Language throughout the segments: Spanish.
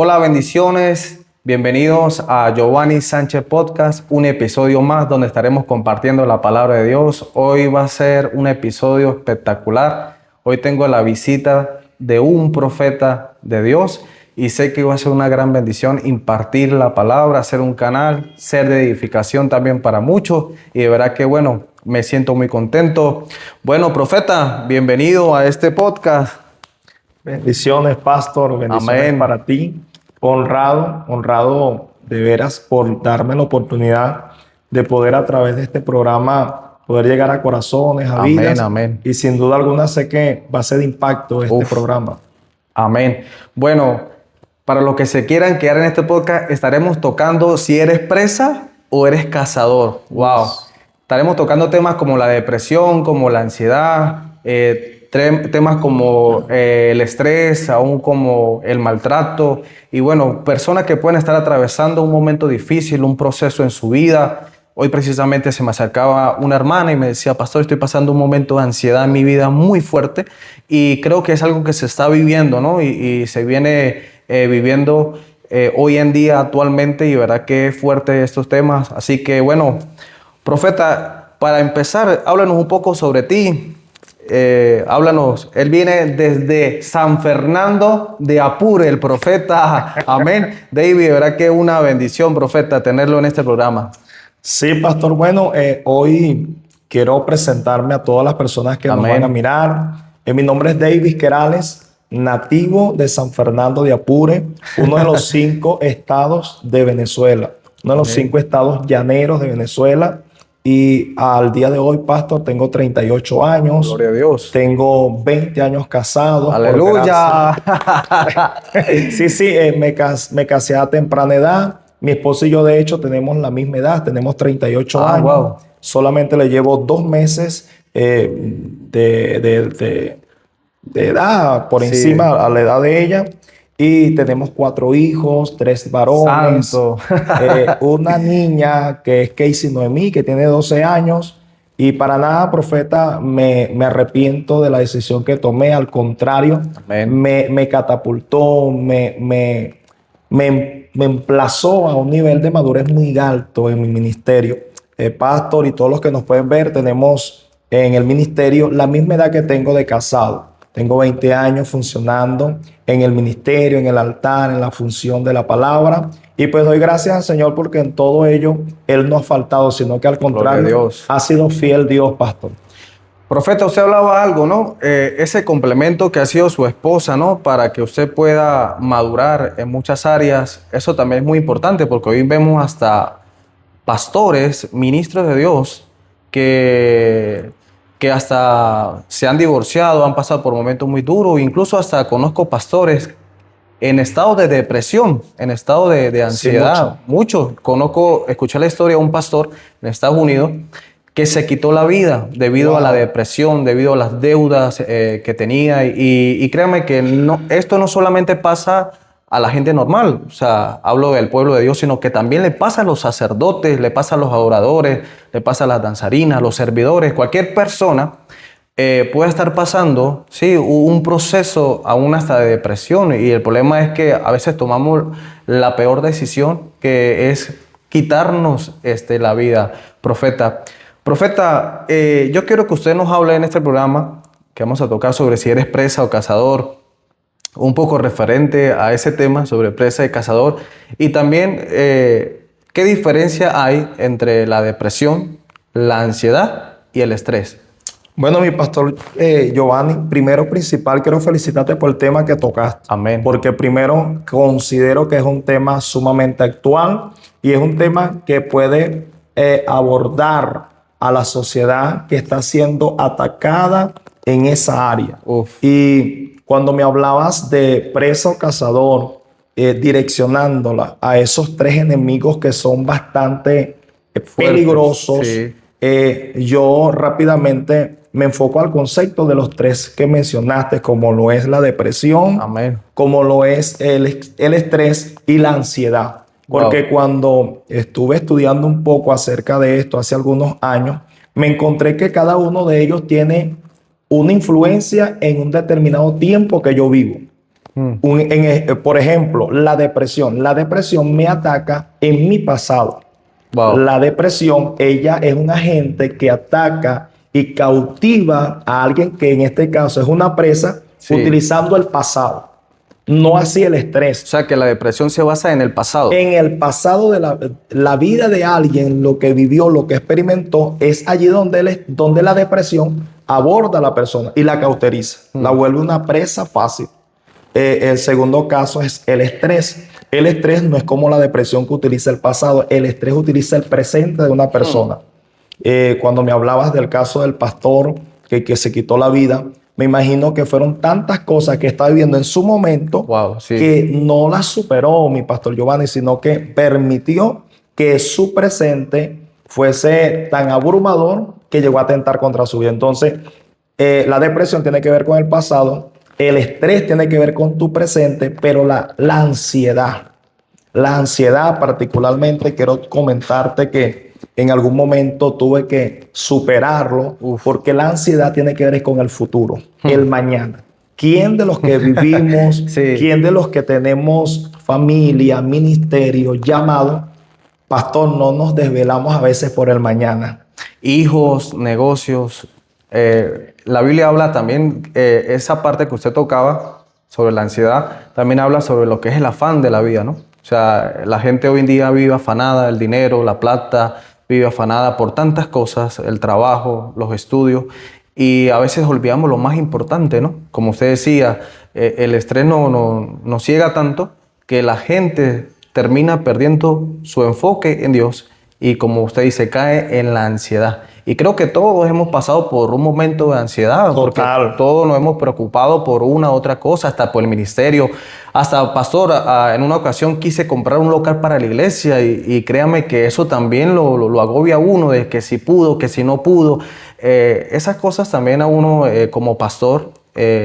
Hola, bendiciones. Bienvenidos a Giovanni Sánchez Podcast, un episodio más donde estaremos compartiendo la palabra de Dios. Hoy va a ser un episodio espectacular. Hoy tengo la visita de un profeta de Dios y sé que va a ser una gran bendición impartir la palabra, hacer un canal, ser de edificación también para muchos. Y de verdad que me siento muy contento. Bueno, profeta, bienvenido a este podcast. Bendiciones, pastor, bendiciones Amén. para ti. Honrado de veras por darme la oportunidad de poder a través de este programa poder llegar a corazones, a Amén, vidas. amén. Y sin duda alguna sé que va a ser de impacto este programa. Amén. Bueno, para los que se quieran quedar en este podcast, estaremos tocando si eres presa o eres cazador. Wow. Estaremos tocando temas como la depresión, como la ansiedad, temas como el estrés, aún como el maltrato. Y bueno, personas que pueden estar atravesando un momento difícil, un proceso en su vida. Hoy precisamente se me acercaba una hermana y me decía, pastor, estoy pasando un momento de ansiedad en mi vida muy fuerte y creo que es algo que se está viviendo, ¿no? Y se viene viviendo hoy en día actualmente y verdad que fuerte estos temas. Así que bueno, profeta, para empezar, háblanos un poco sobre ti. Háblanos, él viene desde San Fernando de Apure, el profeta. Amén. David, de verdad que es una bendición, profeta, tenerlo en este programa. Sí, pastor. Bueno, hoy quiero presentarme a todas las personas que nos van a mirar. Mi nombre es David Querales, nativo de San Fernando de Apure, uno de los 5 estados de Venezuela, uno de los 5 estados llaneros de Venezuela. Y al día de hoy, pastor, tengo 38 años. Gloria a Dios. Tengo 20 años casado. ¡Aleluya! Sí, me casé a temprana edad. Mi esposo y yo, de hecho, tenemos la misma edad, tenemos 38 años. Wow. Solamente le llevo 2 meses de edad por encima a la edad de ella. Y tenemos 4 hijos, 3 varones, Santo. una niña que es Casey Noemí, que tiene 12 años. Y para nada, profeta, me arrepiento de la decisión que tomé. Al contrario, me catapultó, me emplazó a un nivel de madurez muy alto en mi ministerio. Pastor y todos los que nos pueden ver, tenemos en el ministerio la misma edad que tengo de casado. Tengo 20 años funcionando en el ministerio, en el altar, en la función de la palabra. Y pues doy gracias al Señor porque en todo ello Él no ha faltado, sino que al contrario ha sido fiel Dios, pastor. Profeta, usted hablaba algo, ¿no? Ese complemento que ha sido su esposa, ¿no? Para que usted pueda madurar en muchas áreas. Eso también es muy importante porque hoy vemos hasta pastores, ministros de Dios, que hasta se han divorciado, han pasado por momentos muy duros. Incluso hasta conozco pastores en estado de depresión, en estado de ansiedad. Sí, mucho. Escuché la historia de un pastor en Estados Unidos que se quitó la vida debido a la depresión, debido a las deudas que tenía. Y créanme que esto no solamente pasa a la gente normal, o sea, hablo del pueblo de Dios, sino que también le pasa a los sacerdotes, le pasa a los adoradores, le pasa a las danzarinas, a los servidores, cualquier persona puede estar pasando, sí, un proceso aún hasta de depresión. Y el problema es que a veces tomamos la peor decisión, que es quitarnos la vida. Profeta, yo quiero que usted nos hable en este programa, que vamos a tocar sobre si eres presa o cazador, un poco referente a ese tema sobre presa y cazador, y también qué diferencia hay entre la depresión, la ansiedad y el estrés. Bueno, mi pastor Giovanni, primero principal, quiero felicitarte por el tema que tocaste. Amén. Porque primero considero que es un tema sumamente actual y es un tema que puede abordar a la sociedad que está siendo atacada en esa área. Y cuando me hablabas de presa o cazador, direccionándola a esos 3 enemigos que son bastante peligrosos, sí. Yo rápidamente me enfoco al concepto de los 3 que mencionaste, como lo es la depresión, amén, como lo es el estrés y la ansiedad. Porque cuando estuve estudiando un poco acerca de esto hace algunos años, me encontré que cada uno de ellos tiene una influencia en un determinado tiempo que yo vivo. Mm. Por ejemplo, la depresión. La depresión me ataca en mi pasado. Wow. La depresión, ella es un agente que ataca y cautiva a alguien que en este caso es una presa, Sí. utilizando el pasado, no así el O estrés. sea, que la depresión se basa en el pasado. En el pasado de la vida de alguien, lo que vivió, lo que experimentó, es allí donde la depresión aborda a la persona y la cauteriza, la vuelve una presa fácil. El segundo caso es el estrés. El estrés no es como la depresión que utiliza el pasado, el estrés utiliza el presente de una persona. Cuando me hablabas del caso del pastor que se quitó la vida, me imagino que fueron tantas cosas que estaba viviendo en su momento Wow, sí. que no las superó mi pastor Giovanni, sino que permitió que su presente fuese tan abrumador que llegó a atentar contra su vida. Entonces, la depresión tiene que ver con el pasado, el estrés tiene que ver con tu presente, pero la ansiedad particularmente, quiero comentarte que en algún momento tuve que superarlo. Uf. Porque la ansiedad tiene que ver con el futuro, el mañana. ¿Quién de los que vivimos, Sí. quién de los que tenemos familia, ministerio, llamado, pastor, no nos desvelamos a veces por el mañana? Hijos, negocios. La Biblia habla también, esa parte que usted tocaba sobre la ansiedad, también habla sobre lo que es el afán de la vida, ¿no? O sea, la gente hoy en día vive afanada, el dinero, la plata, vive afanada por tantas cosas, el trabajo, los estudios, y a veces olvidamos lo más importante, ¿no? Como usted decía, el estrés nos ciega tanto que la gente termina perdiendo su enfoque en Dios y, como usted dice, cae en la ansiedad. Y creo que todos hemos pasado por un momento de ansiedad, porque Total. todos nos hemos preocupado por una u otra cosa, hasta por el ministerio. Hasta, pastor, en una ocasión quise comprar un local para la iglesia y créame que eso también lo agobia a uno, de que si pudo, que si no pudo. Esas cosas también a uno como pastor,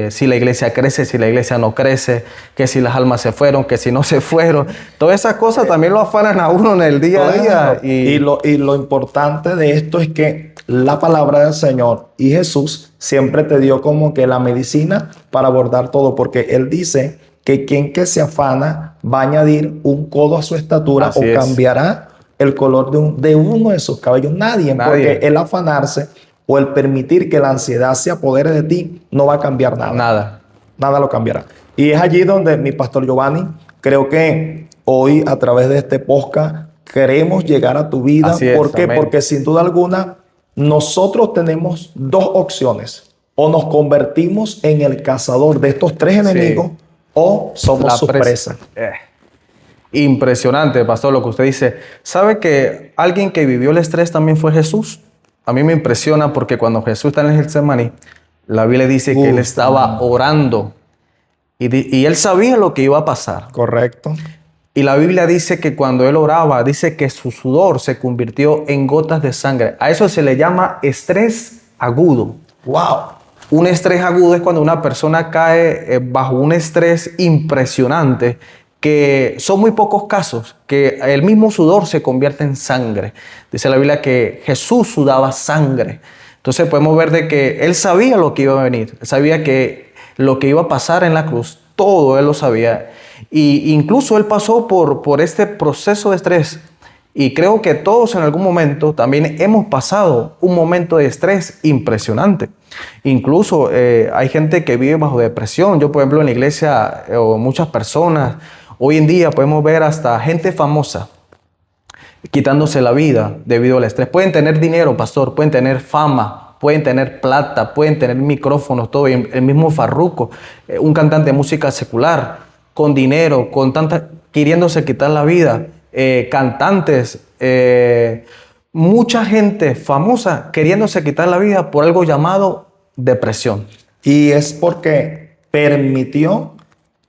si la iglesia crece, si la iglesia no crece, que si las almas se fueron, que si no se fueron. Todas esas cosas también lo afanan a uno en el día a día. Claro. Y lo importante de esto es que la palabra del Señor y Jesús siempre te dio como que la medicina para abordar todo, porque Él dice que quien que se afana va a añadir un codo a su estatura Así o es. cambiará el color de uno de sus cabellos. Nadie, porque el afanarse o el permitir que la ansiedad se apodere de ti no va a cambiar nada. Nada. Nada lo cambiará. Y es allí donde mi pastor Giovanni, creo que hoy a través de este podcast queremos llegar a tu vida. Así es, ¿Por qué? amén. Porque sin duda alguna nosotros tenemos dos opciones. O nos convertimos en el cazador de estos tres enemigos o somos su presa. Impresionante, pastor, lo que usted dice. ¿Sabe que alguien que vivió el estrés también fue Jesús? A mí me impresiona porque cuando Jesús está en el Getsemaní, la Biblia dice que él estaba orando y él sabía lo que iba a pasar. Correcto. Y la Biblia dice que cuando él oraba, dice que su sudor se convirtió en gotas de sangre. A eso se le llama estrés agudo. ¡Wow! Un estrés agudo es cuando una persona cae bajo un estrés impresionante, que son muy pocos casos, que el mismo sudor se convierte en sangre. Dice la Biblia que Jesús sudaba sangre. Entonces podemos ver de que él sabía lo que iba a venir. Él sabía que lo que iba a pasar en la cruz, todo él lo sabía. Y incluso él pasó por este proceso de estrés. Y creo que todos en algún momento también hemos pasado un momento de estrés impresionante. Incluso hay gente que vive bajo depresión. Yo, por ejemplo, en la iglesia, o muchas personas, hoy en día podemos ver hasta gente famosa quitándose la vida debido al estrés. Pueden tener dinero, pastor, pueden tener fama, pueden tener plata, pueden tener micrófonos, todo. El mismo Farruko, un cantante de música secular, con dinero, queriéndose quitar la vida. Cantantes, mucha gente famosa queriéndose quitar la vida por algo llamado depresión. Y es porque permitió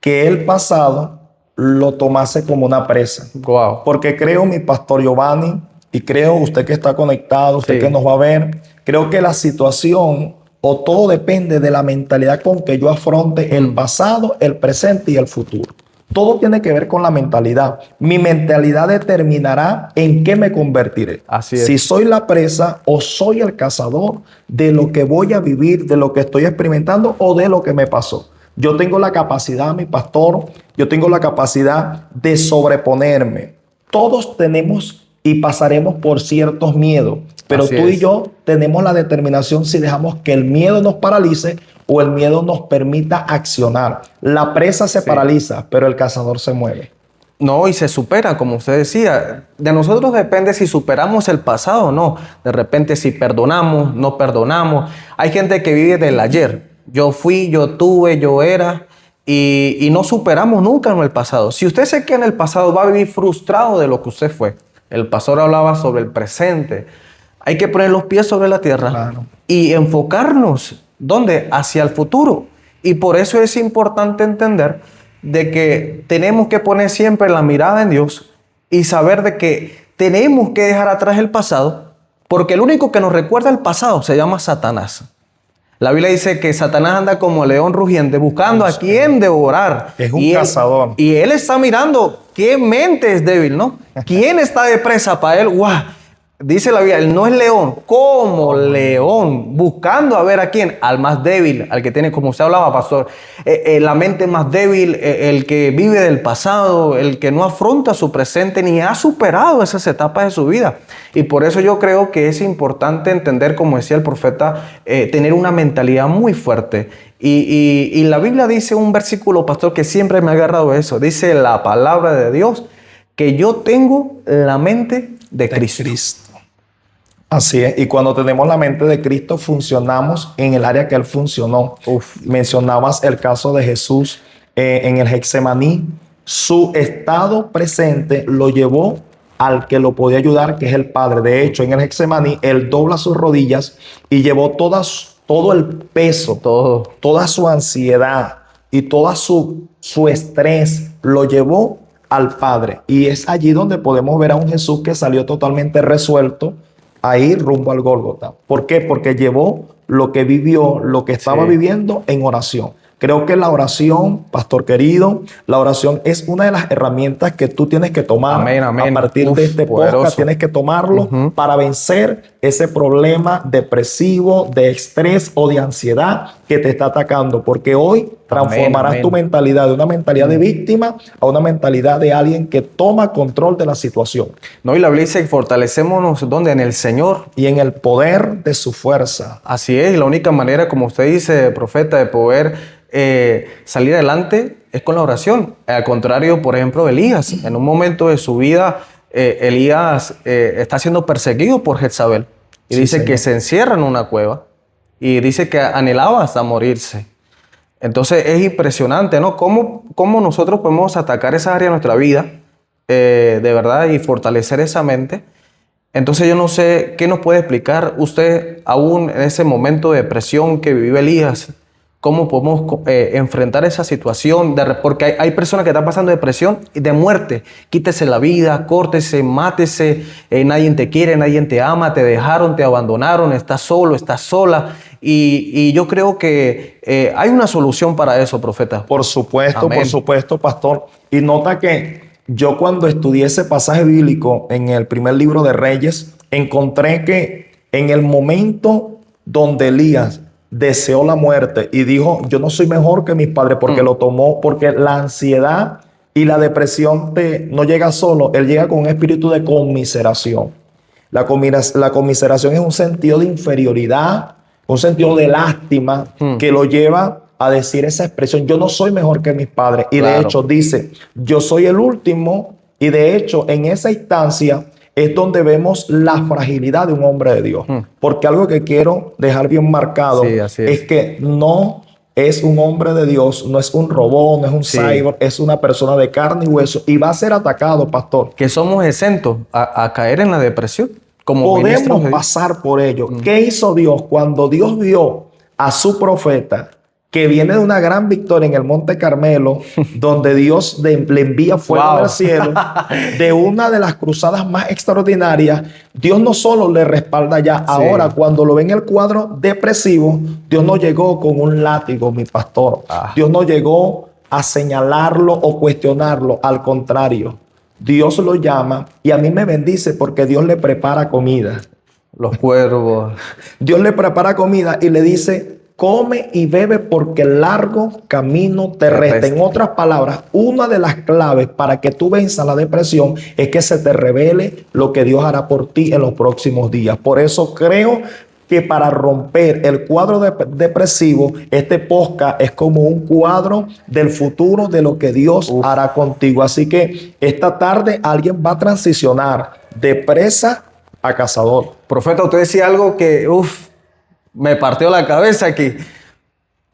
que el pasado lo tomase como una presa. Wow. Porque creo, mi pastor Giovanni, y creo usted que está conectado, usted que nos va a ver, creo que la situación o todo depende de la mentalidad con que yo afronte el pasado, el presente y el futuro. Todo tiene que ver con la mentalidad. Mi mentalidad determinará en qué me convertiré. Así es. Si soy la presa o soy el cazador de lo que voy a vivir, de lo que estoy experimentando o de lo que me pasó. Yo tengo la capacidad, mi pastor, yo tengo la capacidad de sobreponerme. Todos tenemos y pasaremos por ciertos miedos, pero Así tú y es. yo tenemos la determinación si dejamos que el miedo nos paralice o el miedo nos permita accionar. La presa se Sí. paraliza, pero el cazador se mueve. No, y se supera, como usted decía. De nosotros depende si superamos el pasado o no. De repente si perdonamos, no perdonamos. Hay gente que vive del ayer. Yo fui, yo tuve, yo era. Y no superamos nunca en el pasado. Si usted se queda en el pasado, va a vivir frustrado de lo que usted fue. El pastor hablaba sobre el presente. Hay que poner los pies sobre la tierra Claro. y enfocarnos, ¿dónde? Hacia el futuro. Y por eso es importante entender de que tenemos que poner siempre la mirada en Dios y saber de que tenemos que dejar atrás el pasado, porque el único que nos recuerda el pasado se llama Satanás. La Biblia dice que Satanás anda como león rugiente buscando a quien devorar. Es un Y cazador. y él está mirando qué mente es débil, ¿no? ¿Quién está de presa para él? ¡Guau! Dice la Biblia, él no es león, como león, buscando a ver a quién, al más débil, al que tiene, como usted hablaba, pastor, la mente más débil, el que vive del pasado, el que no afronta su presente ni ha superado esas etapas de su vida. Y por eso yo creo que es importante entender, como decía el profeta, tener una mentalidad muy fuerte. Y la Biblia dice un versículo, pastor, que siempre me ha agarrado eso. Dice la palabra de Dios, que yo tengo la mente de Cristo. Así es, y cuando tenemos la mente de Cristo, funcionamos en el área que Él funcionó. Mencionabas el caso de Jesús en el Getsemaní. Su estado presente lo llevó al que lo podía ayudar, que es el Padre. De hecho, en el Getsemaní, Él dobla sus rodillas y llevó todo el peso, toda su ansiedad y todo su estrés, lo llevó al Padre. Y es allí donde podemos ver a un Jesús que salió totalmente resuelto a ir rumbo al Gólgota. ¿Por qué? Porque llevó lo que vivió, lo que estaba viviendo en oración. Creo que la oración, pastor querido, la oración es una de las herramientas que tú tienes que tomar. Amén, amén. A partir de este podcast tienes que tomarlo para vencer ese problema depresivo, de estrés o de ansiedad que te está atacando. Porque hoy transformarás tu mentalidad de una mentalidad de víctima a una mentalidad de alguien que toma control de la situación. No, y la Biblia dice que fortalecémonos, ¿dónde? En el Señor. Y en el poder de su fuerza. Así es, y la única manera, como usted dice, profeta, de poder salir adelante es con la oración. Al contrario, por ejemplo, Elías, en un momento de su vida, Elías está siendo perseguido por Jezabel. Y dice que se encierra en una cueva y dice que anhelaba hasta morirse. Entonces es impresionante, ¿no? ¿Cómo nosotros podemos atacar esa área de nuestra vida de verdad y fortalecer esa mente? Entonces yo no sé qué nos puede explicar usted aún en ese momento de depresión que vivió Elías. ¿Cómo podemos enfrentar esa situación? Porque hay personas que están pasando depresión y de muerte. Quítese la vida, córtese, mátese. Nadie te quiere, nadie te ama, te dejaron, te abandonaron, estás solo, estás sola. Y yo creo que hay una solución para eso, profeta. Por supuesto, pastor. Y nota que yo cuando estudié ese pasaje bíblico en el primer libro de Reyes, encontré que en el momento donde Elías deseó la muerte y dijo, yo no soy mejor que mis padres, porque lo tomó, porque la ansiedad y la depresión no llega solo, él llega con un espíritu de conmiseración. La conmiseración es un sentido de inferioridad, un sentido de lástima que lo lleva a decir esa expresión, yo no soy mejor que mis padres. Y de hecho dice, yo soy el último, y de hecho en esa instancia es donde vemos la fragilidad de un hombre de Dios. Porque algo que quiero dejar bien marcado es que no es un hombre de Dios, no es un robot, no es un cyborg, es una persona de carne y hueso y va a ser atacado, pastor. Que somos exentos a caer en la depresión. Como podemos pasar por ello. ¿Qué hizo Dios cuando Dios vio a su profeta que viene de una gran victoria en el Monte Carmelo, donde Dios le envía fuego del cielo, de una de las cruzadas más extraordinarias? Dios no solo le respalda ya, ahora cuando lo ve en el cuadro depresivo, Dios no llegó con un látigo, mi pastor. Dios no llegó a señalarlo o cuestionarlo, al contrario. Dios lo llama y a mí me bendice porque Dios le prepara comida. Los cuervos. Dios le prepara comida y le dice, come y bebe porque el largo camino te resta. En otras palabras, una de las claves para que tú venzas la depresión es que se te revele lo que Dios hará por ti en los próximos días. Por eso creo que para romper el cuadro depresivo, este podcast es como un cuadro del futuro de lo que Dios hará contigo. Así que esta tarde alguien va a transicionar de presa a cazador. Profeta, usted decía algo que, me partió la cabeza aquí.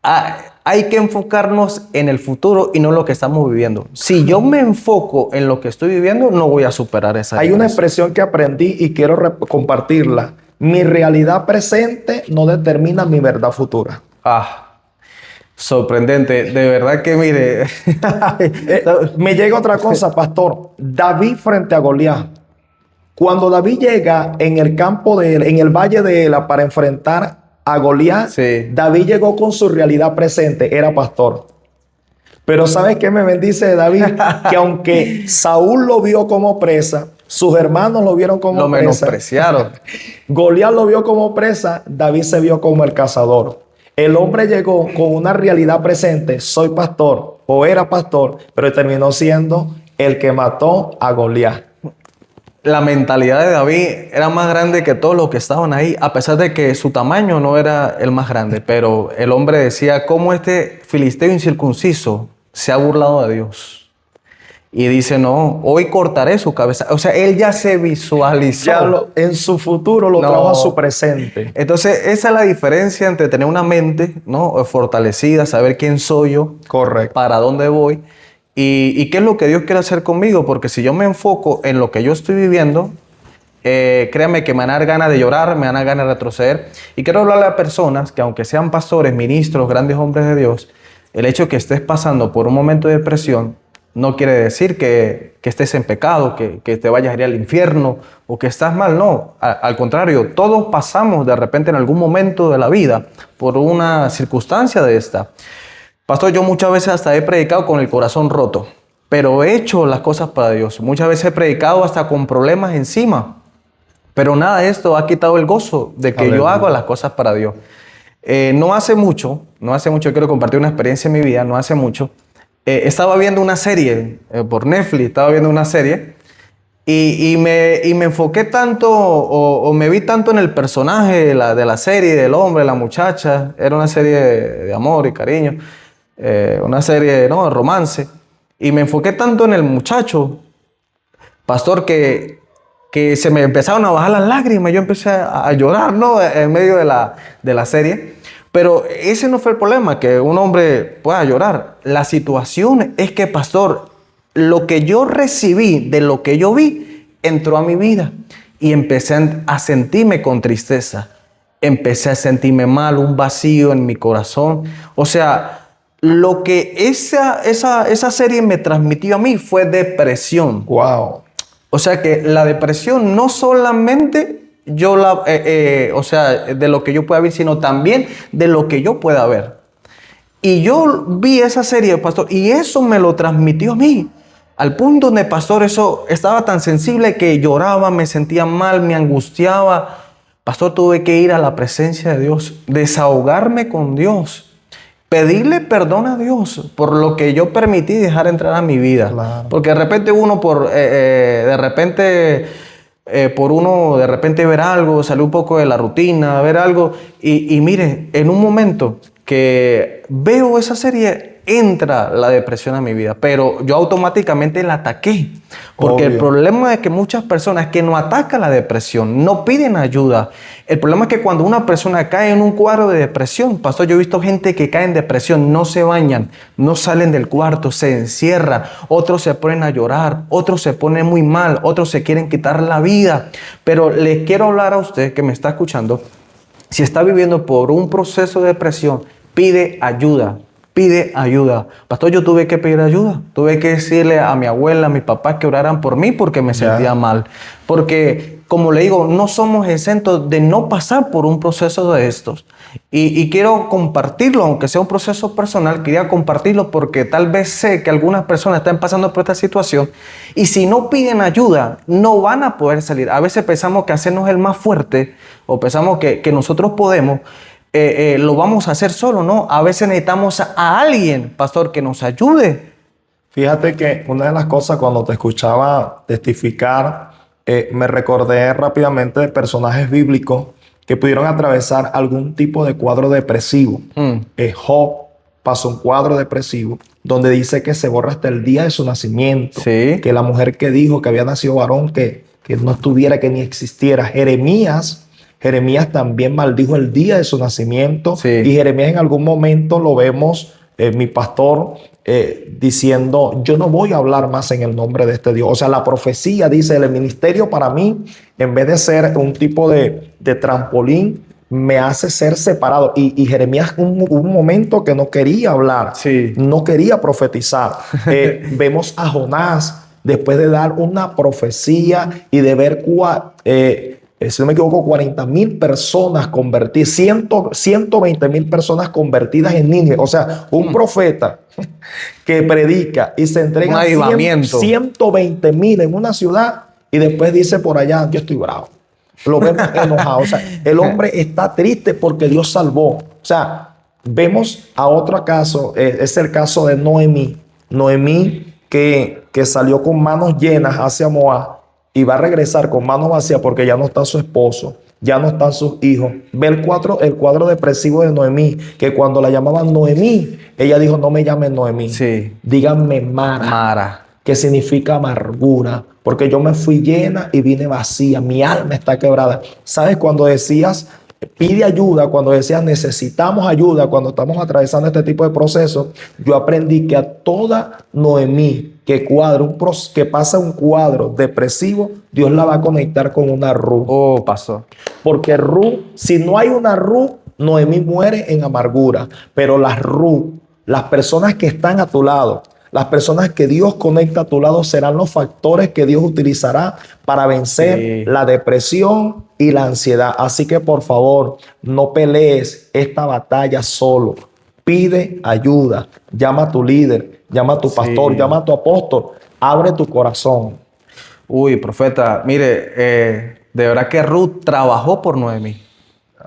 Hay que enfocarnos en el futuro y no en lo que estamos viviendo. Si yo me enfoco en lo que estoy viviendo, no voy a superar esa Hay una expresión que aprendí y quiero compartirla. Mi realidad presente no determina mi verdad futura. Sorprendente. De verdad que, mire... me llega otra cosa, pastor. David frente a Goliat. Cuando David llega en el campo de Ela, en el valle de Ela, para enfrentar a Goliat, sí, David llegó con su realidad presente, era pastor. Pero ¿sabes qué me bendice de David? Que aunque Saúl lo vio como presa, sus hermanos lo vieron como presa. Lo menospreciaron. Goliat lo vio como presa, David se vio como el cazador. El hombre llegó con una realidad presente, soy pastor o era pastor, pero terminó siendo el que mató a Goliat. La mentalidad de David era más grande que todos los que estaban ahí, a pesar de que su tamaño no era el más grande, pero el hombre decía, ¿cómo este filisteo incircunciso se ha burlado de Dios? Y dice, no, hoy cortaré su cabeza. O sea, él ya se visualizó. En su futuro lo trajo a su presente. Entonces, esa es la diferencia entre tener una mente, ¿no?, fortalecida, saber quién soy yo, correcto, para dónde voy. ¿Y qué es lo que Dios quiere hacer conmigo? Porque si yo me enfoco en lo que yo estoy viviendo, créanme que me van a dar ganas de llorar, me van a dar ganas de retroceder. Y quiero hablarle a personas que, aunque sean pastores, ministros, grandes hombres de Dios, el hecho de que estés pasando por un momento de depresión no quiere decir que estés en pecado, que te vayas a ir al infierno o que estás mal. No, al contrario, todos pasamos de repente en algún momento de la vida por una circunstancia de esta. Pastor, yo muchas veces hasta he predicado con el corazón roto, pero he hecho las cosas para Dios. Muchas veces he predicado hasta con problemas encima, pero nada de esto ha quitado el gozo de que yo hago las cosas para Dios. No hace mucho, quiero compartir una experiencia en mi vida, no hace mucho, estaba viendo una serie por Netflix, y me enfoqué tanto o me vi tanto en el personaje de la serie, del hombre, la muchacha. Era una serie de amor y cariño. Una serie, ¿no?, de romance, y me enfoqué tanto en el muchacho, pastor, que se me empezaron a bajar las lágrimas. Yo empecé a llorar, ¿no?, en medio de la serie. Pero ese no fue el problema, que un hombre pueda llorar. La situación es que, pastor, lo que yo recibí de lo que yo vi entró a mi vida y empecé a sentirme con tristeza, empecé a sentirme mal, un vacío en mi corazón. O sea, lo que esa serie me transmitió a mí fue depresión. Wow. O sea que la depresión no solamente de lo que yo pueda ver, sino también de lo que yo pueda ver. Y yo vi esa serie, pastor, y eso me lo transmitió a mí. Al punto donde, pastor, eso estaba tan sensible que lloraba, me sentía mal, me angustiaba. Pastor, tuve que ir a la presencia de Dios, desahogarme con Dios, pedirle perdón a Dios por lo que yo permití dejar entrar a mi vida. Claro. Porque de repente uno de repente ver algo, salir un poco de la rutina, ver algo. Y mire, en un momento que veo esa serie, entra la depresión a mi vida, pero yo automáticamente la ataqué. Porque el problema es que muchas personas que no atacan la depresión, no piden ayuda. El problema es que cuando una persona cae en un cuadro de depresión, pastor, yo he visto gente que cae en depresión, no se bañan, no salen del cuarto, se encierran, otros se ponen a llorar, otros se ponen muy mal, otros se quieren quitar la vida. Pero le quiero hablar a usted que me está escuchando, si está viviendo por un proceso de depresión, pide ayuda. Pide ayuda. Pastor, yo tuve que pedir ayuda. Tuve que decirle a mi abuela, a mi papá que oraran por mí porque me sentía mal. Porque, como le digo, no somos exentos de no pasar por un proceso de estos. Y quiero compartirlo, aunque sea un proceso personal, quería compartirlo porque tal vez sé que algunas personas están pasando por esta situación y si no piden ayuda, no van a poder salir. A veces pensamos que hacernos el más fuerte o pensamos que nosotros podemos, lo vamos a hacer solo, ¿no? A veces necesitamos a alguien, pastor, que nos ayude. Fíjate que una de las cosas cuando te escuchaba testificar, me recordé rápidamente de personajes bíblicos que pudieron atravesar algún tipo de cuadro depresivo. Job pasó un cuadro depresivo donde dice que se borra hasta el día de su nacimiento, Sí. que la mujer que dijo que había nacido varón, que no estuviera, que ni existiera. Jeremías también maldijo el día de su nacimiento. Sí. Y Jeremías en algún momento lo vemos, mi pastor, diciendo, yo no voy a hablar más en el nombre de este Dios. O sea, la profecía dice, el ministerio para mí, en vez de ser un tipo de trampolín, me hace ser separado. Y Jeremías hubo un momento que no quería hablar, Sí. no quería profetizar. Vemos a Jonás, después de dar una profecía y de ver si no me equivoco, 40,000 personas convertidas, 120,000 personas convertidas en Nínive. O sea, un profeta que predica y se entrega Un avivamiento. 120,000 en una ciudad y después dice por allá, yo estoy bravo. Lo vemos enojado. O sea, el hombre está triste porque Dios salvó. O sea, vemos a otro caso, es el caso de Noemí. Noemí que salió con manos llenas hacia Moab y va a regresar con manos vacías porque ya no está su esposo, ya no están sus hijos. Ve el cuadro depresivo de Noemí, que cuando la llamaban Noemí, ella dijo, no me llamen Noemí, Sí. díganme Mara, Mara. que significa amargura, porque yo me fui llena y vine vacía, mi alma está quebrada. ¿Sabes? Cuando decías, pide ayuda, cuando decías, necesitamos ayuda, cuando estamos atravesando este tipo de procesos, yo aprendí que a toda Noemí que pasa un cuadro depresivo, Dios la va a conectar con una Ruth. Oh, pastor. Porque Ruth, si no hay una Ruth, Noemí muere en amargura. Pero las Ruth, las personas que están a tu lado, las personas que Dios conecta a tu lado serán los factores que Dios utilizará para vencer la depresión y la ansiedad. Así que por favor, no pelees esta batalla solo. Pide ayuda, llama a tu líder, llama a tu pastor, llama a tu apóstol, abre tu corazón. Uy, profeta, mire, de verdad que Ruth trabajó por Noemí.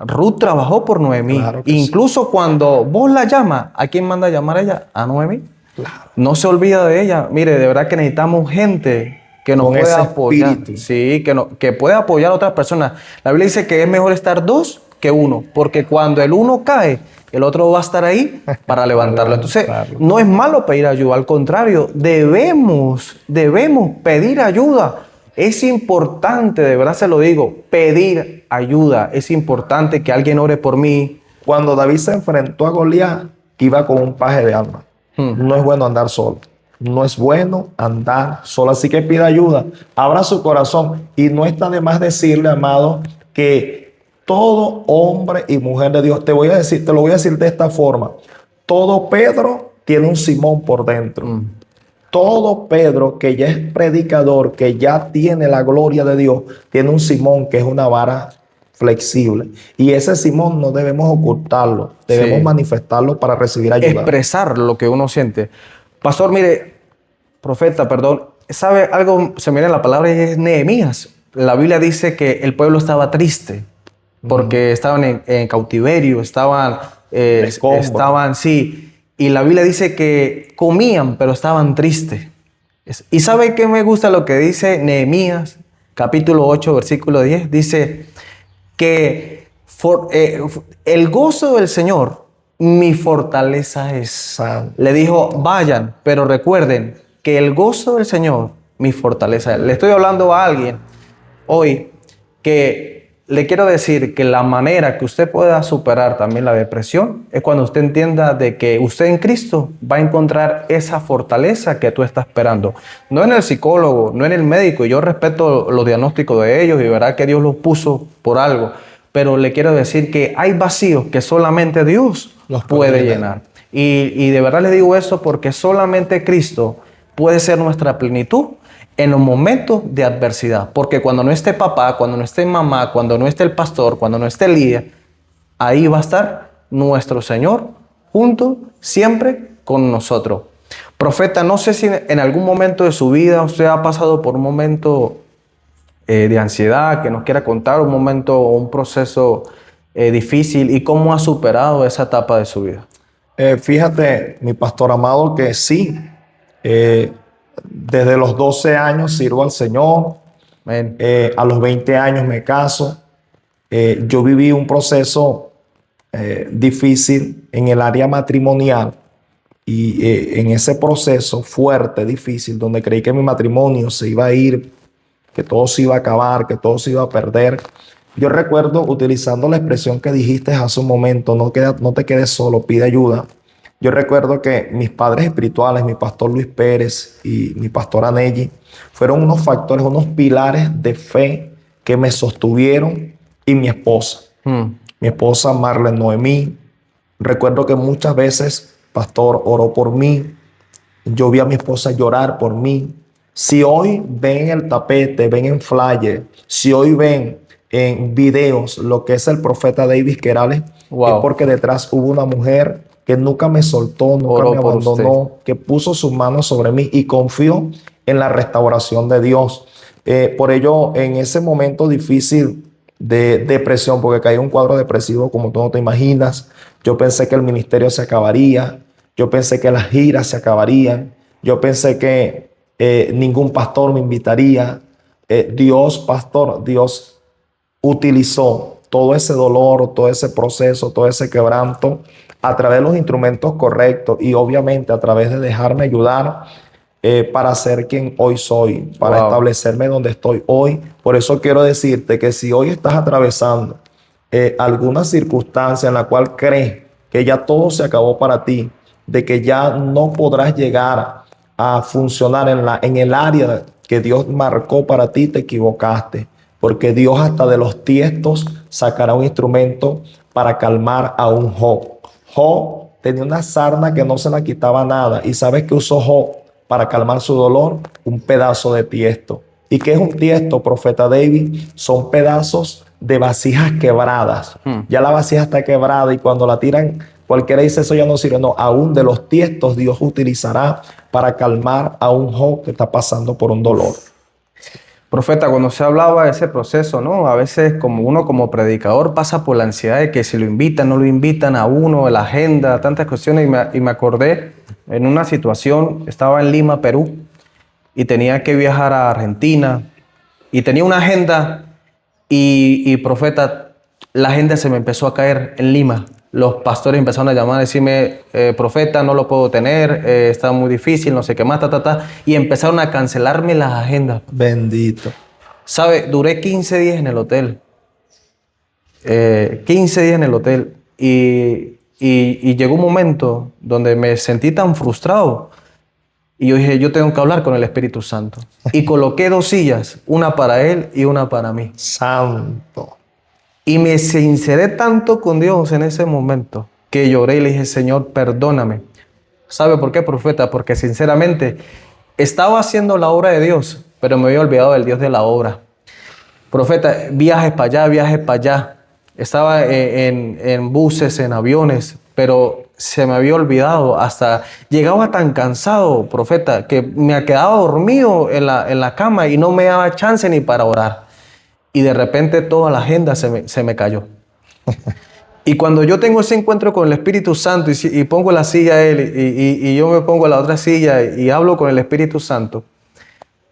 Ruth trabajó por Noemí. Claro que Incluso cuando vos la llamas, ¿a quién manda a llamar a ella? A Noemí. Claro. No se olvida de ella. Mire, de verdad que necesitamos gente que nos Con pueda ese apoyar. espíritu. Sí, que pueda apoyar a otras personas. La Biblia dice que es mejor estar dos que uno, porque cuando el uno cae, el otro va a estar ahí para levantarlo. Entonces, no es malo pedir ayuda, al contrario, debemos pedir ayuda. Es importante, de verdad se lo digo, pedir ayuda. Es importante que alguien ore por mí. Cuando David se enfrentó a Goliat, iba con un paje de armas. No es bueno andar solo. No es bueno andar solo. Así que pida ayuda. Abra su corazón. Y no está de más decirle, amado, que todo hombre y mujer de Dios, te lo voy a decir de esta forma. Todo Pedro tiene un Simón por dentro. Todo Pedro, que ya es predicador, que ya tiene la gloria de Dios, tiene un Simón que es una vara flexible. Y ese Simón no debemos ocultarlo, debemos manifestarlo para recibir ayuda. Expresar lo que uno siente. Pastor, mire, profeta, perdón, ¿sabe algo? Se me viene la palabra y es Nehemías. La Biblia dice que el pueblo estaba triste porque estaban en cautiverio, estaban, sí. Y la Biblia dice que comían, pero estaban tristes. ¿Y sabe qué me gusta lo que dice Nehemías, capítulo 8, versículo 10? Dice que el gozo del Señor, mi fortaleza es. Santo. Le dijo, vayan, pero recuerden que el gozo del Señor, mi fortaleza es. Le estoy hablando a alguien hoy que le quiero decir que la manera que usted pueda superar también la depresión es cuando usted entienda de que usted en Cristo va a encontrar esa fortaleza que tú estás esperando. No en el psicólogo, no en el médico. Y yo respeto los diagnósticos de ellos y verá que Dios los puso por algo. Pero le quiero decir que hay vacíos que solamente Dios los puede llenar. Y de verdad le digo eso porque solamente Cristo puede ser nuestra plenitud en los momentos de adversidad. Porque cuando no esté papá, cuando no esté mamá, cuando no esté el pastor, cuando no esté el líder, ahí va a estar nuestro Señor junto siempre con nosotros. Profeta, no sé si en algún momento de su vida usted ha pasado por un momento de ansiedad, que nos quiera contar un momento, un proceso difícil y cómo ha superado esa etapa de su vida. Fíjate, mi pastor amado, que sí, desde los 12 años sirvo al Señor, Amén. a los 20 años me caso. Yo viví un proceso difícil en el área matrimonial y en ese proceso fuerte, difícil, donde creí que mi matrimonio se iba a ir, que todo se iba a acabar, que todo se iba a perder. Yo recuerdo, utilizando la expresión que dijiste hace un momento, no te quedes solo, pide ayuda. Yo recuerdo que mis padres espirituales, mi pastor Luis Pérez y mi pastora Nelly, fueron unos factores, unos pilares de fe que me sostuvieron, y mi esposa. Mi esposa Marlene Noemí. Recuerdo que muchas veces, pastor, oró por mí. Yo vi a mi esposa llorar por mí. Si hoy ven el tapete, ven en flyer, si hoy ven en videos lo que es el profeta David Querales, Wow. es porque detrás hubo una mujer que nunca me soltó, nunca Oró me por abandonó, usted. que puso sus manos sobre mí y confió en la restauración de Dios. Por ello, en ese momento difícil de depresión, porque caí en un cuadro depresivo como tú no te imaginas, yo pensé que el ministerio se acabaría, yo pensé que las giras se acabarían, yo pensé que ningún pastor me invitaría. Dios utilizó todo ese dolor, todo ese proceso, todo ese quebranto a través de los instrumentos correctos y obviamente a través de dejarme ayudar para ser quien hoy soy, para Wow. establecerme donde estoy hoy. Por eso quiero decirte que si hoy estás atravesando alguna circunstancia en la cual crees que ya todo se acabó para ti, de que ya no podrás llegar a funcionar en el área que Dios marcó para ti, te equivocaste. Porque Dios hasta de los tiestos sacará un instrumento para calmar a un Job. Job tenía una sarna que no se la quitaba nada. ¿Y sabes qué usó Job para calmar su dolor? Un pedazo de tiesto. ¿Y qué es un tiesto, profeta David? Son pedazos de vasijas quebradas. Ya la vasija está quebrada y cuando la tiran, cualquiera dice eso ya no sirve. No, aún de los tiestos Dios utilizará para calmar a un Job que está pasando por un dolor. Profeta, cuando se hablaba de ese proceso, ¿no? A veces como uno como predicador pasa por la ansiedad de que si lo invitan, no lo invitan a uno, la agenda, tantas cuestiones. Y me acordé en una situación, estaba en Lima, Perú, y tenía que viajar a Argentina, y tenía una agenda, y profeta, la agenda se me empezó a caer en Lima. Los pastores empezaron a llamar a decirme, profeta, no lo puedo tener, está muy difícil, no sé qué más, y empezaron a cancelarme las agendas. Bendito. ¿Sabe? Duré 15 días en el hotel. 15 días en el hotel. Y llegó un momento donde me sentí tan frustrado. Y yo dije, yo tengo que hablar con el Espíritu Santo. Y coloqué 2 sillas, una para él y una para mí. Santo. Y me sinceré tanto con Dios en ese momento que lloré y le dije, Señor, perdóname. ¿Sabe por qué, profeta? Porque sinceramente estaba haciendo la obra de Dios, pero me había olvidado del Dios de la obra. Profeta, viajes para allá, viajes para allá. Estaba en buses, en aviones, pero se me había olvidado. Hasta llegaba tan cansado, profeta, que me quedaba dormido en la cama y no me daba chance ni para orar. Y de repente toda la agenda se me cayó. Y cuando yo tengo ese encuentro con el Espíritu Santo y pongo la silla a él y yo me pongo a la otra silla y hablo con el Espíritu Santo,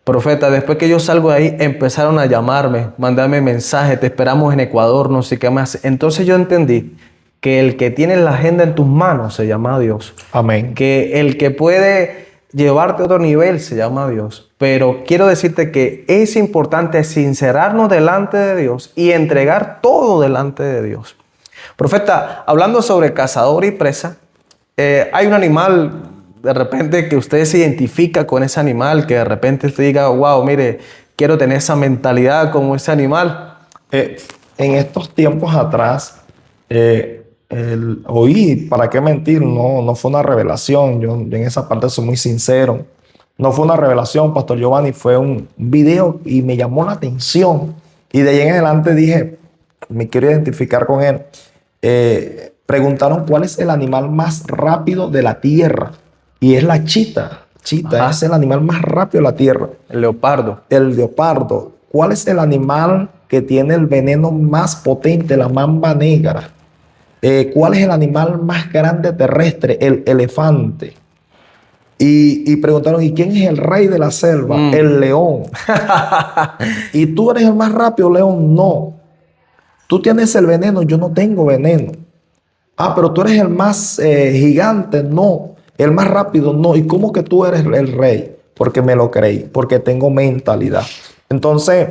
profeta, después que yo salgo de ahí, empezaron a llamarme, mandarme mensajes, te esperamos en Ecuador, no sé qué más. Entonces yo entendí que el que tiene la agenda en tus manos se llama Dios. Amén. Que el que puede llevarte a otro nivel se llama Dios. Pero quiero decirte que es importante sincerarnos delante de Dios y entregar todo delante de Dios. Profeta, hablando sobre cazador y presa, hay un animal de repente que usted se identifica con ese animal, que de repente usted diga, wow, mire, quiero tener esa mentalidad como ese animal. En estos tiempos atrás, oí, ¿para qué mentir? No fue una revelación. Yo en esa parte soy muy sincero. No fue una revelación, Pastor Giovanni, fue un video y me llamó la atención. Y de ahí en adelante dije, me quiero identificar con él. Preguntaron cuál es el animal más rápido de la tierra. Y es la chita. Chita Ajá. es el animal más rápido de la tierra. El leopardo. El leopardo. ¿Cuál es el animal que tiene el veneno más potente, la mamba negra? ¿Cuál es el animal más grande terrestre? El elefante. Y preguntaron, ¿y quién es el rey de la selva? El león. ¿Y tú eres el más rápido, león? No. Tú tienes el veneno, yo no tengo veneno. Ah, pero tú eres el más gigante. No. El más rápido, no. ¿Y cómo que tú eres el rey? Porque me lo creí, porque tengo mentalidad. Entonces,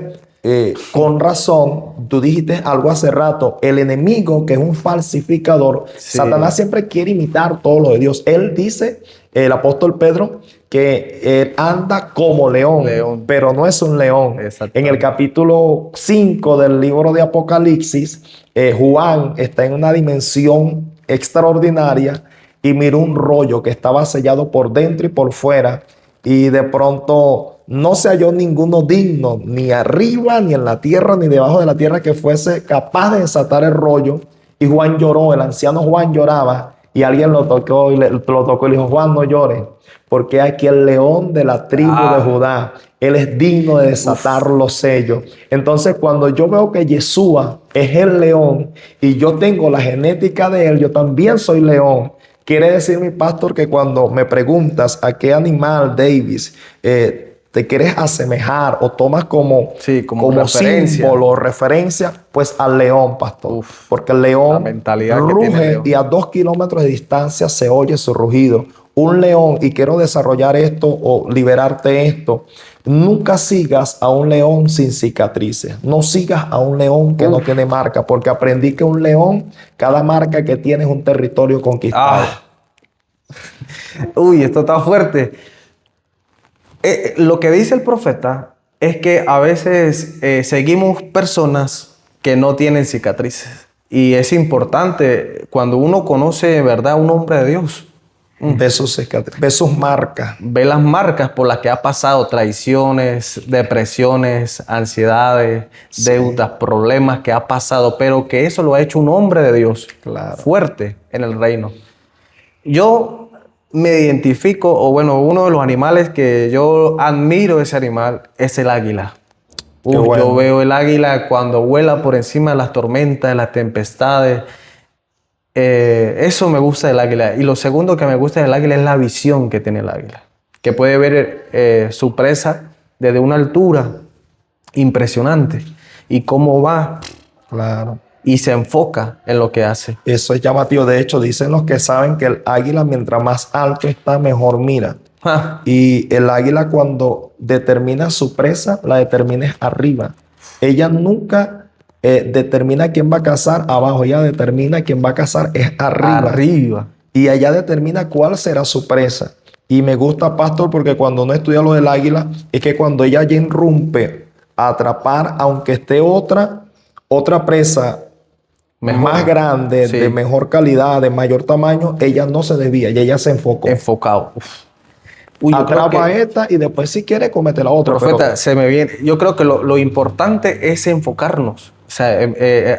con razón, tú dijiste algo hace rato, el enemigo que es un falsificador, Sí. Satanás siempre quiere imitar todo lo de Dios. Él dice, el apóstol Pedro, que él anda como león, pero no es un león. En el capítulo 5 del libro de Apocalipsis, Juan está en una dimensión extraordinaria y miró un rollo que estaba sellado por dentro y por fuera, y de pronto no se halló ninguno digno, ni arriba, ni en la tierra, ni debajo de la tierra, que fuese capaz de desatar el rollo. Y Juan lloró, el anciano Juan lloraba, y alguien lo tocó y le dijo, Juan, no llores, porque aquí el león de la tribu de Judá, él es digno de desatar los sellos. Entonces, cuando yo veo que Yeshua es el león y yo tengo la genética de él, yo también soy león. Quiere decir, mi pastor, que cuando me preguntas a qué animal, Davis, te quieres asemejar o tomas como referencia, símbolo o referencia, pues al león, pastor. Porque el león ruge y a 2 kilómetros de distancia se oye su rugido. Un león, y quiero desarrollar esto o liberarte esto, nunca sigas a un león sin cicatrices. No sigas a un león que no tiene marca, porque aprendí que un león, cada marca que tiene es un territorio conquistado. Uy, esto está fuerte. Lo que dice el profeta es que a veces seguimos personas que no tienen cicatrices. Y es importante cuando uno conoce de verdad a un hombre de Dios. Ve sus cicatrices, ve sus marcas. Ve las marcas por las que ha pasado, traiciones, depresiones, ansiedades, deudas, problemas que ha pasado, pero que eso lo ha hecho un hombre de Dios, fuerte en el reino. Yo me identifico, o bueno, uno de los animales que yo admiro ese animal es el águila. Yo veo el águila cuando vuela por encima de las tormentas, de las tempestades. Eso me gusta del águila. Y lo segundo que me gusta del águila es la visión que tiene el águila, que puede ver su presa desde una altura impresionante y cómo va. Claro. Y se enfoca en lo que hace. Eso es llamativo. De hecho, dicen los que saben que el águila, mientras más alto está, mejor mira. Y el águila, cuando determina su presa, la determina arriba. Ella nunca determina quién va a cazar abajo. Ella determina quién va a cazar es arriba. Y ella determina cuál será su presa. Y me gusta, pastor, porque cuando uno estudia lo del águila, es que cuando ella ya irrumpe a atrapar, aunque esté otra presa más grande, de mejor calidad, de mayor tamaño, ella no se desvía y ella se enfocó. Enfocado. Uy, atrapa esta y después si quiere comete la otra. Profeta, se me viene. Yo creo que lo importante es enfocarnos. O sea,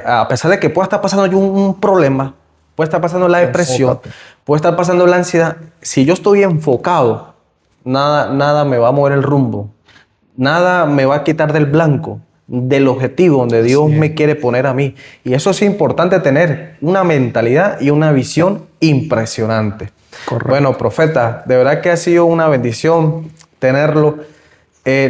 a pesar de que pueda estar pasando un problema, puede estar pasando la depresión, puede estar pasando la ansiedad, si yo estoy enfocado, nada me va a mover el rumbo. Nada me va a quitar del blanco, del objetivo donde Dios me quiere poner a mí. Y eso es importante, tener una mentalidad y una visión impresionante. Correcto. Bueno, profeta, de verdad que ha sido una bendición tenerlo.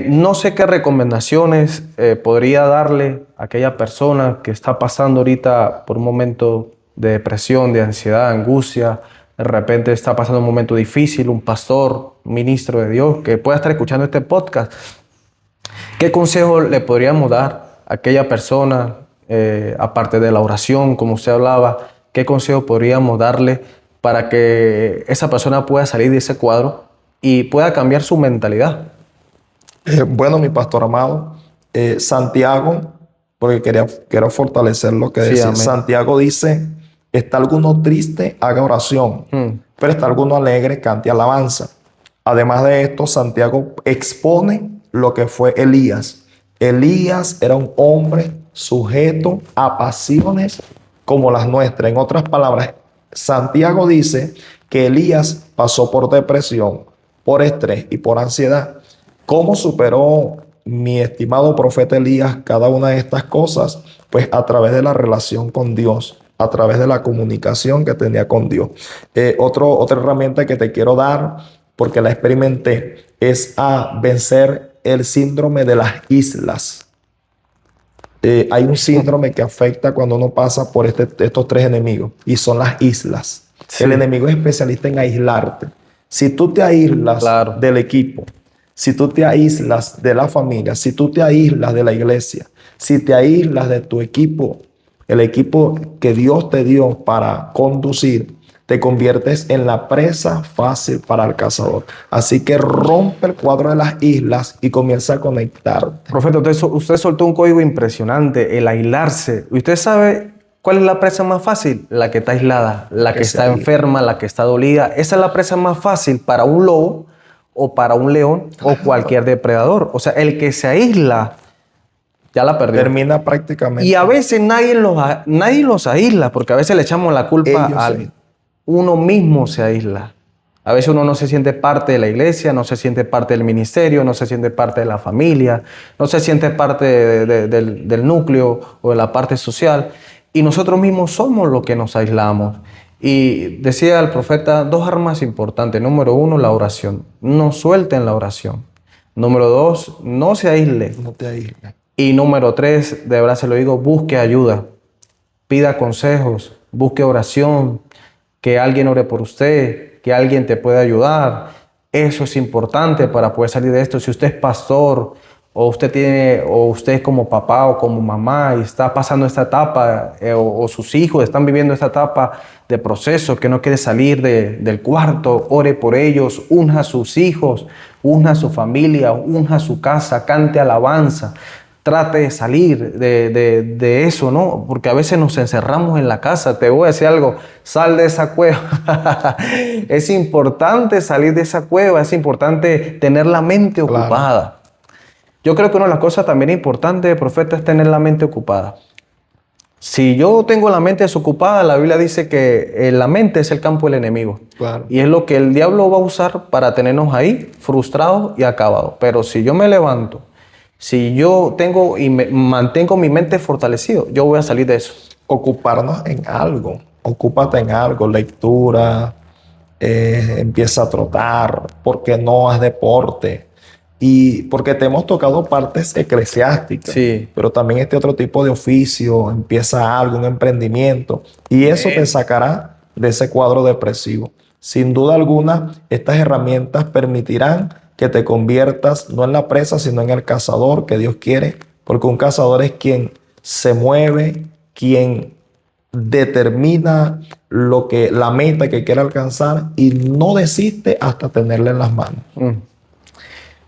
No sé qué recomendaciones podría darle a aquella persona que está pasando ahorita por un momento de depresión, de ansiedad, angustia. De repente está pasando un momento difícil, un pastor, un ministro de Dios que pueda estar escuchando este podcast. ¿Qué consejo le podríamos dar a aquella persona, aparte de la oración, como usted hablaba? ¿Qué consejo podríamos darle para que esa persona pueda salir de ese cuadro y pueda cambiar su mentalidad? Bueno, mi pastor amado, Santiago, porque quiero fortalecer lo que decía. Santiago dice, está alguno triste, haga oración, pero está alguno alegre, cante alabanza. Además de esto, Santiago expone lo que fue Elías. Elías era un hombre sujeto a pasiones como las nuestras. En otras palabras, Santiago dice que Elías pasó por depresión, por estrés y por ansiedad. ¿Cómo superó mi estimado profeta Elías cada una de estas cosas? Pues a través de la relación con Dios, a través de la comunicación que tenía con Dios. Otra herramienta que te quiero dar, porque la experimenté, es a vencer el síndrome de las islas. Hay un síndrome que afecta cuando uno pasa por estos tres enemigos, y son las islas. Sí. El enemigo es especialista en aislarte. Si tú te aíslas Claro. del equipo, si tú te aíslas de la familia, si tú te aíslas de la iglesia, si te aíslas de tu equipo, el equipo que Dios te dio para conducir, te conviertes en la presa fácil para el cazador. Así que rompe el cuadro de las islas y comienza a conectarte. Profeta, usted soltó un código impresionante, el aislarse. ¿Usted sabe cuál es la presa más fácil? La que está aislada, la que está enferma, la que está dolida. Esa es la presa más fácil para un lobo o para un león o cualquier depredador. O sea, el que se aísla ya la perdió. Termina prácticamente. Y a veces nadie los aísla, porque a veces le echamos la culpa Ellos a sí. uno mismo se aísla. A veces uno no se siente parte de la iglesia, no se siente parte del ministerio, no se siente parte de la familia, no se siente parte del núcleo o de la parte social. Y nosotros mismos somos los que nos aislamos. Y decía el profeta, dos armas importantes. Número uno, la oración. No suelten la oración. Número dos, no se aísle. No te aísles. Y número tres, de verdad se lo digo, busque ayuda. Pida consejos, busque oración, que alguien ore por usted, que alguien te pueda ayudar. Eso es importante para poder salir de esto. Si usted es pastor o usted es como papá o como mamá y está pasando esta etapa o sus hijos están viviendo esta etapa de proceso que no quiere salir del cuarto, ore por ellos, unja a sus hijos, unja a su familia, unja a su casa, cante alabanza. Trate de salir de eso, ¿no? Porque a veces nos encerramos en la casa. Te voy a decir algo, sal de esa cueva. Es importante salir de esa cueva, es importante tener la mente ocupada. Yo creo que una de las cosas también importantes, profeta, es tener la mente ocupada. Si yo tengo la mente desocupada, la Biblia dice que la mente es el campo del enemigo. Claro. Y es lo que el diablo va a usar para tenernos ahí frustrados y acabados. Pero si yo me levanto, si yo tengo y mantengo mi mente fortalecido, yo voy a salir de eso. Ocuparnos en algo. Ocúpate en algo, lectura, empieza a trotar, porque no haz deporte. Y porque te hemos tocado partes eclesiásticas, Sí. pero también este otro tipo de oficio, empieza algo, un emprendimiento, y eso te sacará de ese cuadro depresivo. Sin duda alguna, estas herramientas permitirán que te conviertas no en la presa, sino en el cazador que Dios quiere, porque un cazador es quien se mueve, quien determina la meta que quiere alcanzar y no desiste hasta tenerla en las manos.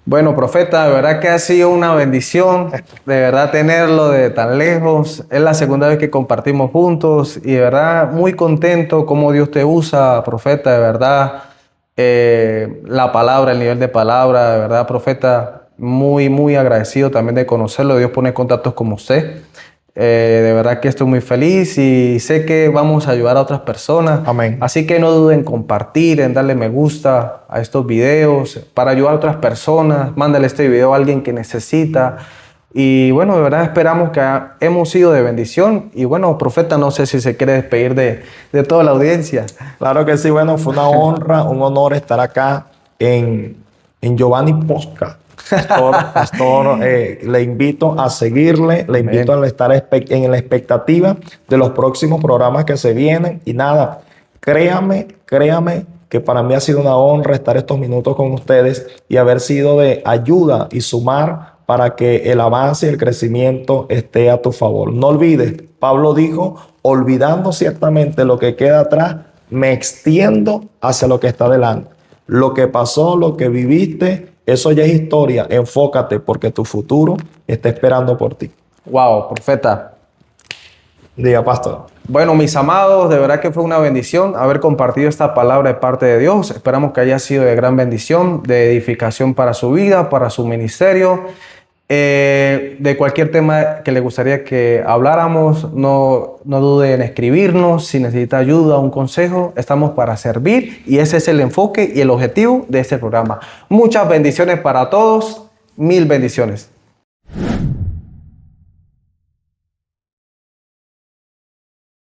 Bueno, profeta, de verdad que ha sido una bendición, de verdad tenerlo de tan lejos. Es la segunda vez que compartimos juntos y de verdad muy contento cómo Dios te usa, profeta, de verdad. La palabra, el nivel de palabra, de verdad, profeta, muy, muy agradecido también de conocerlo. Dios pone contactos como usted. De verdad que estoy muy feliz y sé que vamos a ayudar a otras personas. Amén. Así que no duden en compartir, en darle me gusta a estos videos para ayudar a otras personas. Mándale este video a alguien que necesita. Y bueno, de verdad esperamos que hemos sido de bendición. Y bueno, profeta, no sé si se quiere despedir de toda la audiencia. Claro que sí, bueno, fue una honra, un honor estar acá en Giovanni Podcast. Pastor, le invito a seguirle, le invito a estar en la expectativa de los próximos programas que se vienen. Y nada, créame que para mí ha sido una honra estar estos minutos con ustedes y haber sido de ayuda y sumar para que el avance y el crecimiento esté a tu favor. No olvides, Pablo dijo, olvidando ciertamente lo que queda atrás, me extiendo hacia lo que está delante. Lo que pasó, lo que viviste, eso ya es historia. Enfócate porque tu futuro está esperando por ti. Wow, profeta. Diga, pastor. Bueno, mis amados, de verdad que fue una bendición haber compartido esta palabra de parte de Dios. Esperamos que haya sido de gran bendición, de edificación para su vida, para su ministerio. De cualquier tema que le gustaría que habláramos, no dude en escribirnos. Si necesita ayuda o un consejo, estamos para servir y ese es el enfoque y el objetivo de este programa. Muchas bendiciones para todos. 1000 bendiciones.